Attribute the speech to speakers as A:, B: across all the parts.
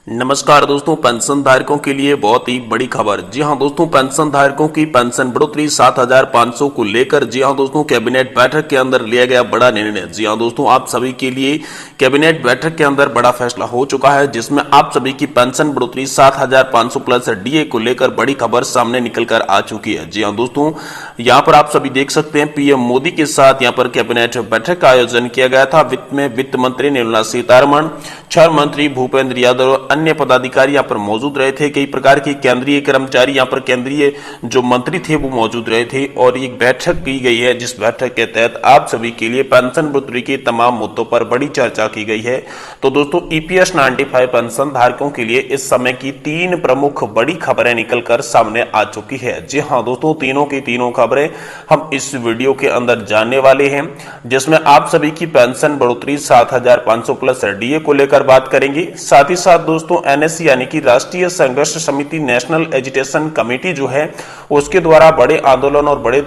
A: नमस्कार दोस्तों, पेंशन धारकों के लिए बहुत ही बड़ी खबर। जी हां दोस्तों, पेंशन धारकों की पेंशन बढ़ोतरी 7,500 को लेकर जी हां दोस्तों कैबिनेट बैठक के अंदर लिया गया बड़ा निर्णय। जी हां दोस्तों, आप सभी के लिए कैबिनेट बैठक के अंदर बड़ा फैसला हो चुका है, जिसमें आप सभी की पेंशन बढ़ोतरी 7,500 प्लस डीए को लेकर बड़ी खबर सामने निकल कर आ चुकी है। जी हां दोस्तों, यहाँ पर आप सभी देख सकते हैं पीएम मोदी के साथ यहाँ पर कैबिनेट बैठक का आयोजन किया गया था। वित्त मंत्री निर्मला सीतारमण, छह मंत्री भूपेंद्र यादव, अन्य पदाधिकारी यहाँ पर मौजूद रहे थे। कई प्रकार के केंद्रीय कर्मचारी यहाँ पर केंद्रीय जो मंत्री थे वो मौजूद रहे थे और एक बैठक की गई है, जिस बैठक के तहत आप सभी के लिए पेंशन बढ़ोतरी के तमाम मुद्दों पर बड़ी चर्चा की गई है। तो दोस्तों, ईपीएस 95 पेंशन धारकों के लिए इस समय की तीन प्रमुख बड़ी खबरें निकलकर सामने आ चुकी है। जी हाँ दोस्तों, तीनों की तीनों खबरें हम इस वीडियो के अंदर जानने वाले हैं, जिसमें आप सभी की पेंशन बढ़ोतरी 7,500 प्लस डीए को लेकर बात करेंगे। साथ ही साथ दोस्तों एनएससी यानी कि राष्ट्रीय संघर्ष समिति नेशनल एजिटेशन कमेटी जो है उसके द्वारा बड़े आंदोलन और बड़े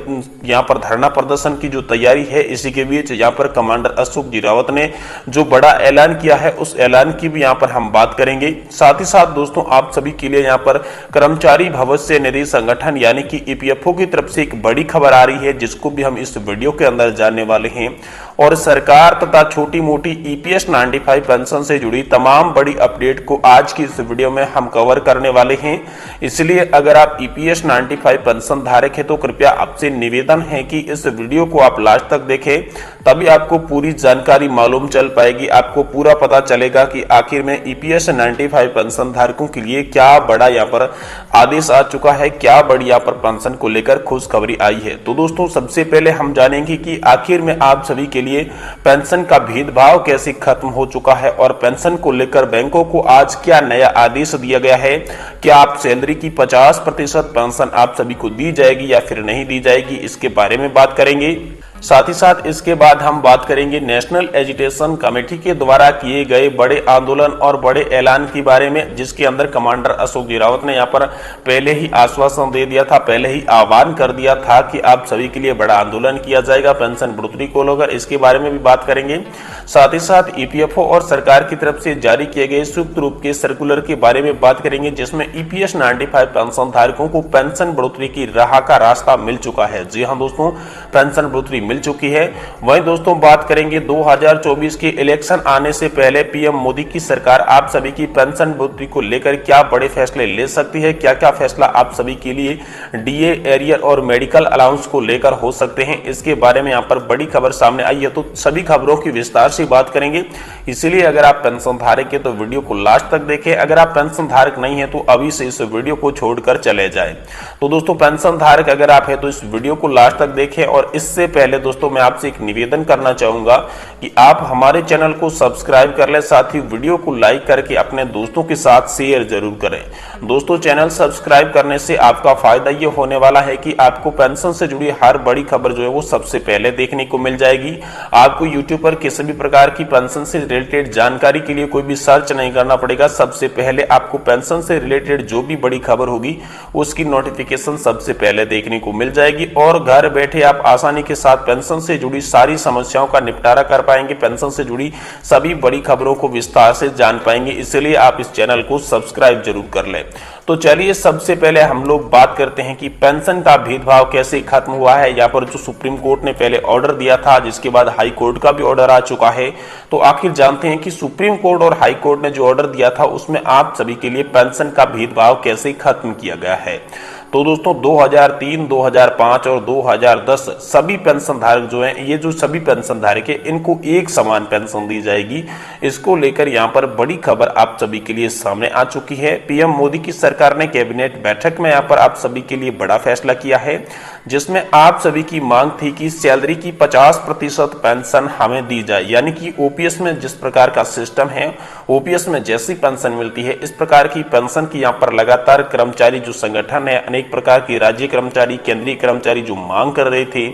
A: यहाँ पर धरना प्रदर्शन की जो तैयारी है, इसी के बीच यहाँ पर कमांडर अशोक जी रावत ने जो बड़ा ऐलान किया है उस ऐलान की भी यहाँ पर हम बात करेंगे। साथ ही साथ दोस्तों आप सभी के लिए यहाँ पर कर्मचारी भविष्य निधि संगठन यानी कि ईपीएफओ की तरफ से एक बड़ी खबर आ रही है, जिसको भी हम इस वीडियो के अंदर जानने वाले हैं। और सरकार तथा छोटी मोटी ईपीएस 95 पेंशन से जुड़ी तमाम बड़ी अपडेट को आज की इस वीडियो में हम कवर करने वाले हैं। इसलिए अगर आप ईपीएस 95 पेंशन धारक है तो कृपया आपसे निवेदन है कि इस वीडियो को आप लास्ट तक देखें, तभी आपको पूरी जानकारी मालूम चल पाएगी। आपको पूरा पता चलेगा कि आखिर में ईपीएस 95 पेंशन धारकों के लिए क्या बड़ा यहाँ पर आदेश आ चुका है, क्या बड़ी यहाँ पर पेंशन को लेकर खुशखबरी आई है। तो दोस्तों सबसे पहले हम जानेंगे कि आखिर में आप सभी के लिए पेंशन का भेदभाव कैसे खत्म हो चुका है और पेंशन को लेकर बैंकों को आज क्या नया आदेश दिया गया है। क्या आप सैलरी की 50% पेंशन आप सभी को दी जाएगी या फिर नहीं दी जाएगी, इसके बारे में बात करेंगे। साथ ही साथ इसके बाद हम बात करेंगे नेशनल एजिटेशन कमेटी के द्वारा किए गए बड़े आंदोलन और बड़े ऐलान के बारे में, जिसके अंदर कमांडर अशोक जी रावत ने यहाँ पर पहले ही आश्वासन दे दिया था, पहले ही आह्वान कर दिया था कि आप सभी के लिए बड़ा आंदोलन किया जाएगा पेंशन बढ़ोतरी को लेकर। इसके बारे में भी बात करेंगे। साथ ही साथ ईपीएफओ और सरकार की तरफ से जारी किए गए संयुक्त रूप के सर्कुलर के बारे में बात करेंगे, जिसमें ईपीएस 95 पेंशन धारकों को पेंशन बढ़ोतरी की राह का रास्ता मिल चुका है। जी हाँ दोस्तों, पेंशन बढ़ोतरी मिल चुकी है। वहीं दोस्तों बात करेंगे 2024 के इलेक्शन आने से पहले पीएम मोदी की सरकार आप सभी की पेंशन बढ़ोतरी को लेकर क्या बड़े फैसले ले सकती है, क्या क्या फैसला आप सभी के लिए डीए, एरियर और मेडिकल अलाउंस को लेकर हो सकते हैं, इसके बारे में यहाँ पर बड़ी खबर सामने आई है। तो सभी खबरों की विस्तार से बात करेंगे। इसलिए अगर आप पेंशन धारक है तो वीडियो को लास्ट तक देखें। अगर आप पेंशन धारक नहीं है तो अभी से इस वीडियो को छोड़कर चले जाएं। तो दोस्तों पेंशन धारक अगर आप है तो इस वीडियो को लास्ट तक देखें। और इससे पहले दोस्तों मैं आपसे एक निवेदन करना चाहूंगा कि आप हमारे चैनल को सब्सक्राइब कर लें, साथ ही वीडियो को लाइक करके अपने दोस्तों के साथ शेयर जरूर करें। दोस्तों चैनल सब्सक्राइब करने से आपका फायदा ये होने वाला है कि आपको पेंशन से जुड़ी हर बड़ी खबर जो है वो सबसे पहले देखने को मिल जाएगी। आपको यूट्यूब पर किसी भी प्रकार की पेंशन से रिलेटेड जानकारी के लिए कोई भी सर्च नहीं करना पड़ेगा। सबसे पहले आपको पेंशन से रिलेटेड जो भी बड़ी खबर होगी उसकी नोटिफिकेशन सबसे पहले देखने को मिल जाएगी और घर बैठे आप आसानी के साथ पेंशन से जुड़ी सारी समस्याओं का निपटारा कर पाएंगे, पेंशन से जुड़ी सभी बड़ी खबरों को विस्तार से जान पाएंगे। इसलिए आप इस चैनल को सब्सक्राइब जरूर कर लें। तो चलिए सबसे पहले हम लोग बात करते हैं कि पेंशन का भेदभाव कैसे खत्म हुआ है। यहाँ पर जो सुप्रीम कोर्ट ने पहले ऑर्डर दिया था, जिसके बाद हाई कोर्ट का भी ऑर्डर आ चुका है। तो आखिर जानते हैं कि सुप्रीम कोर्ट और हाई कोर्ट ने जो ऑर्डर दिया था उसमें आप सभी के लिए पेंशन का भेदभाव कैसे खत्म किया गया है। तो दोस्तों 2003, 2005 और 2010 सभी पेंशन धारक जो हैं, ये जो सभी पेंशन धारक है इनको एक समान पेंशन दी जाएगी। इसको लेकर यहाँ पर बड़ी खबर आप सभी के लिए सामने आ चुकी है। पीएम मोदी की सरकार ने कैबिनेट बैठक में यहाँ पर आप सभी के लिए बड़ा फैसला किया है, जिसमें आप सभी की मांग थी कि सैलरी की 50% पेंशन हमें दी जाए। यानी कि ओपीएस में जिस प्रकार का सिस्टम है, ओपीएस में जैसी पेंशन मिलती है इस प्रकार की पेंशन की यहाँ पर लगातार कर्मचारी जो संगठन है, अनेक प्रकार की राज्य कर्मचारी, केंद्रीय कर्मचारी जो मांग कर रहे थे।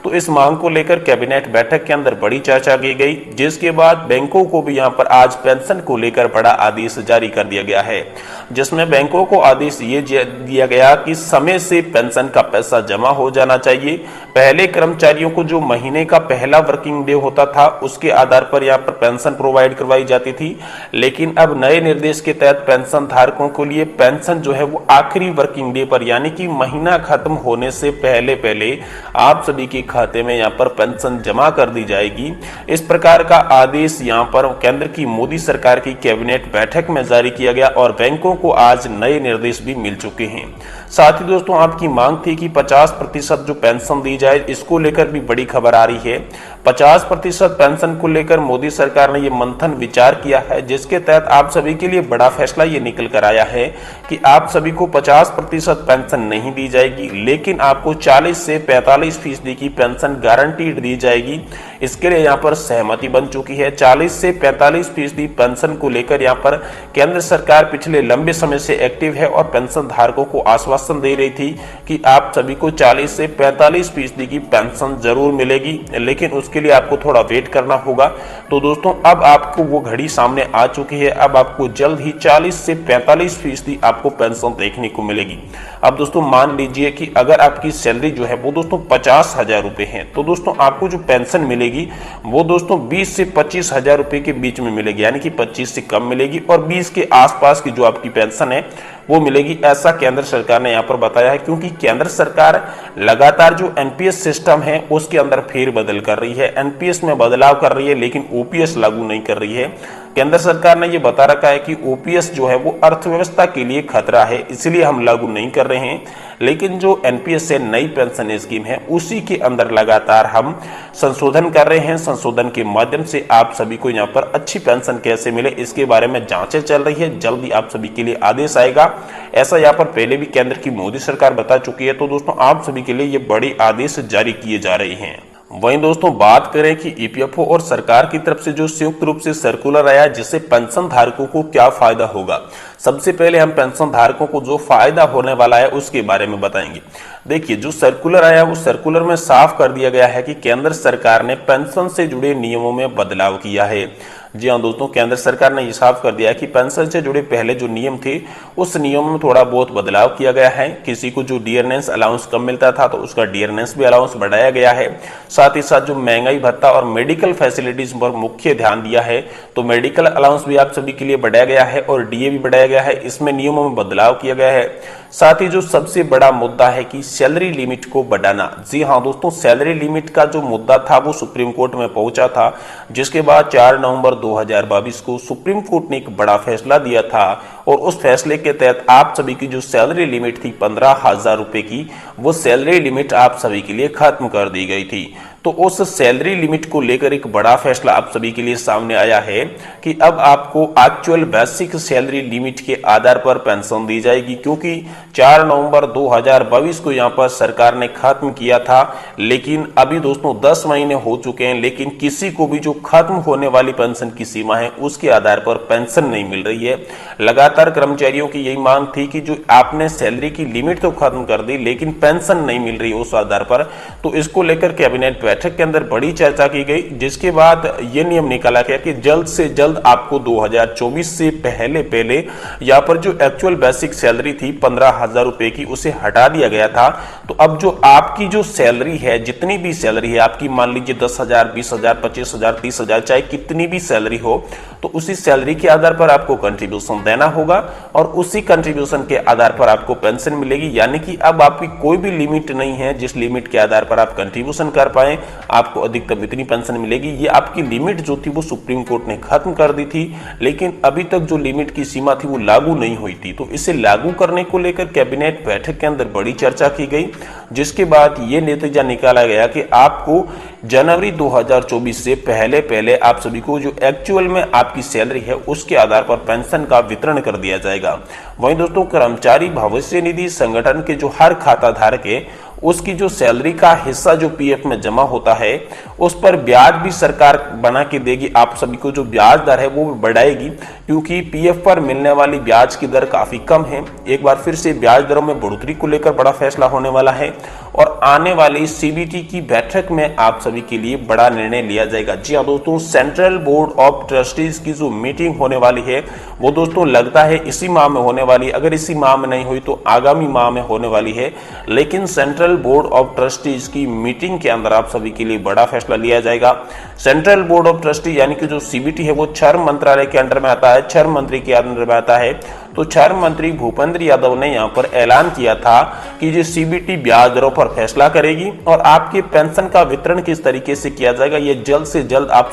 A: तो इस मांग को लेकर कैबिनेट बैठक के अंदर बड़ी चर्चा की गई, जिसके बाद बैंकों को भी यहां पर आज पेंशन को लेकर बड़ा आदेश जारी कर दिया गया है, जिसमें बैंकों को आदेश ये दिया गया कि समय से पेंशन का पैसा जमा हो जाना चाहिए। पहले कर्मचारियों को जो महीने का पहला वर्किंग डे होता था उसके आधार पर यहाँ पर पेंशन प्रोवाइड करवाई जाती थी, लेकिन अब नए निर्देश के तहत पेंशन धारकों के लिए पेंशन जो है वो आखिरी वर्किंग डे पर यानी कि महीना खत्म होने से पहले पहले आप सभी के खाते में यहाँ पर पेंशन जमा कर दी जाएगी। इस प्रकार का आदेश यहाँ पर केंद्र की मोदी सरकार की कैबिनेट बैठक में जारी किया गया और बैंकों को आज नए निर्देश भी मिल चुके हैं। साथ ही दोस्तों आपकी मांग थी कि 50% जो पेंशन दी जाए, इसको लेकर भी बड़ी खबर आ रही है। 50% पेंशन को लेकर मोदी सरकार ने ये मंथन विचार किया है, जिसके तहत आप सभी के लिए बड़ा फैसला ये निकल कर आया है कि आप सभी को 50% पेंशन नहीं दी जाएगी, लेकिन आपको 40 से 45% की पेंशन गारंटीड दी जाएगी। इसके लिए यहाँ पर सहमति बन चुकी है। 40 से 45% पेंशन को लेकर यहाँ पर केंद्र सरकार पिछले लंबे समय से एक्टिव है और पेंशन धारकों को आश्वासन दे रही थी कि आप सभी को 40 से 45% की पेंशन जरूर मिलेगी, लेकिन उसके लिए आपको थोड़ा वेट करना होगा। तो दोस्तों अब आपको वो घड़ी सामने आ चुकी है, अब आपको जल्द ही 40 से 45% आपको पेंशन देखने को मिलेगी। अब दोस्तों मान लीजिए कि अगर आपकी सैलरी जो है वो दोस्तों 50,000 रुपए है, तो दोस्तों आपको जो पेंशन मिलेगी वो दोस्तों 20 से 25,000 रुपए के बीच में मिलेगी, यानी कि 25 से कम मिलेगी और 20 के आसपास की जो आपकी पेंशन है वो मिलेगी, ऐसा केंद्र सरकार ने यहाँ पर बताया है। क्योंकि केंद्र सरकार लगातार जो एनपीएस सिस्टम है उसके अंदर फेरबदल कर रही है, एनपीएस में बदलाव कर रही है, लेकिन ओपीएस लागू नहीं कर रही है। केंद्र सरकार ने ये बता रखा है कि ओपीएस जो है वो अर्थव्यवस्था के लिए खतरा है, इसलिए हम लागू नहीं कर रहे हैं, लेकिन जो एनपीएस है नई पेंशन स्कीम है उसी के अंदर लगातार हम संशोधन कर रहे हैं। संशोधन के माध्यम से आप सभी को यहाँ पर अच्छी पेंशन कैसे मिले इसके बारे में जांचें चल रही है, जल्दी आप सभी के लिए आदेश आएगा, ऐसा यहाँ पर पहले भी केंद्र की मोदी सरकार बता चुकी है। तो दोस्तों आप सभी के लिए ये बड़े आदेश जारी किए जा रहे हैं। वहीं दोस्तों बात करें कि ईपीएफओ और सरकार की तरफ से जो संयुक्त रूप से सर्कुलर आया, जिससे पेंशन धारकों को क्या फायदा होगा। सबसे पहले हम पेंशन धारकों को जो फायदा होने वाला है उसके बारे में बताएंगे। देखिए जो सर्कुलर आया वो सर्कुलर में साफ कर दिया गया है कि केंद्र सरकार ने पेंशन से जुड़े नियमों में बदलाव किया है। जी हाँ दोस्तों, केंद्र सरकार ने ये साफ कर दिया है कि पेंशन से जुड़े पहले जो नियम थे उस नियम में थोड़ा बहुत बदलाव किया गया है। किसी को जो डियरनेस अलाउंस कम मिलता था तो उसका डियरनेस भी अलाउंस बढ़ाया गया है। साथ ही साथ जो महंगाई भत्ता और मेडिकल फैसिलिटीज पर मुख्य ध्यान दिया है, तो मेडिकल अलाउंस भी आप सभी के लिए बढ़ाया गया है और डीए भी बढ़ाया गया है, इसमें नियमों में बदलाव किया गया है। साथ ही जो सबसे बड़ा मुद्दा है कि सैलरी लिमिट को बढ़ाना। जी हाँ दोस्तों, सैलरी लिमिट का जो मुद्दा था वो सुप्रीम कोर्ट में पहुंचा था, जिसके बाद 4 नवंबर 2022 को सुप्रीम कोर्ट ने एक बड़ा फैसला दिया था और उस फैसले के तहत आप सभी की जो सैलरी लिमिट थी 15,000 रुपए की, वो सैलरी लिमिट आप सभी के लिए खत्म कर दी गई थी। तो उस सैलरी लिमिट को लेकर एक बड़ा फैसला आप सभी के लिए सामने आया है कि अब आपको एक्चुअल बेसिक सैलरी लिमिट के आधार पर पेंशन दी जाएगी, क्योंकि 4 नवंबर 2022 को यहां पर सरकार ने खत्म किया था, लेकिन अभी दोस्तों 10 महीने हो चुके हैं, लेकिन किसी को भी जो खत्म होने वाली पेंशन की सीमा है उसके आधार पर पेंशन नहीं मिल रही है। लगातार कर्मचारियों की यही मांग थी कि जो आपने सैलरी की लिमिट तो खत्म कर दी लेकिन पेंशन नहीं मिल रही उस आधार पर। तो इसको लेकर कैबिनेट बैठक के अंदर बड़ी चर्चा की गई, जिसके बाद यह नियम निकाला गया कि जल्द से जल्द आपको 2024 से पहले यहाँ पर जो एक्चुअल बेसिक सैलरी थी 15,000 रुपए की, उसे हटा दिया गया था। तो अब जो आपकी जो सैलरी है, जितनी भी सैलरी है आपकी, मान लीजिए 10,000, 20,000, 25,000, 30,000, चाहे कितनी भी सैलरी हो, तो उसी सैलरी के आधार पर आपको कंट्रीब्यूशन देना होगा और उसी कंट्रीब्यूशन के आधार पर आपको पेंशन मिलेगी। यानी कि अब आपकी कोई भी लिमिट नहीं है जिस लिमिट के आधार पर आप कंट्रीब्यूशन कर पाए आपको अधिकतम इतनी पेंशन मिलेगी। ये आपकी लिमिट जो थी वो सुप्रीम कोर्ट ने खत्म कर दी थी, लेकिन अभी तक जो लिमिट की सीमा थी वो लागू नहीं हुई थी। तो इसे लागू करने को लेकर कैबिनेट बैठक के अंदर बड़ी चर्चा की गई, जिसके बाद ये नतीजा निकाला गया कि आपको जनवरी 2024 से पहले आप सभी को जो एक्चुअल में आपकी सैलरी है उसके आधार पर पेंशन का वितरण कर दिया जाएगा। वहीं दोस्तों कर्मचारी भविष्य निधि संगठन के जो हर खाता धारक है उसकी जो सैलरी का हिस्सा जो पीएफ में जमा होता है उस पर ब्याज भी सरकार बना के देगी। आप सभी को जो ब्याज दर है वो भी बढ़ाएगी, क्योंकि पीएफ पर मिलने वाली ब्याज की दर काफी कम है। एक बार फिर से ब्याज दरों में बढ़ोतरी को लेकर बड़ा फैसला होने वाला है और आने वाली सीबीटी की बैठक में आप सभी के लिए बड़ा निर्णय लिया जाएगा। जी हाँ दोस्तों, सेंट्रल बोर्ड ऑफ ट्रस्टीज की जो मीटिंग होने वाली है वो दोस्तों लगता है इसी माह में होने वाली है। अगर इसी माह में नहीं हुई तो आगामी माह में होने वाली है, लेकिन सेंट्रल बोर्ड ऑफ ट्रस्टीज की मीटिंग के अंदर आप सभी के लिए बड़ा फैसला लिया जाएगा। सेंट्रल बोर्ड ऑफ ट्रस्टी यानी कि जो सीबीटी है वो श्रम मंत्रालय के अंडर में आता है, श्रम मंत्री के अंडर में आता है। तो श्रम मंत्री भूपेंद्र यादव ने यहां पर ऐलान किया था कि ये सीबीटी ब्याज दरों पर फैसला करेगी और आपके पेंशन का वितरण किस तरीके से किया जाएगा ये जल्द से जल्द आप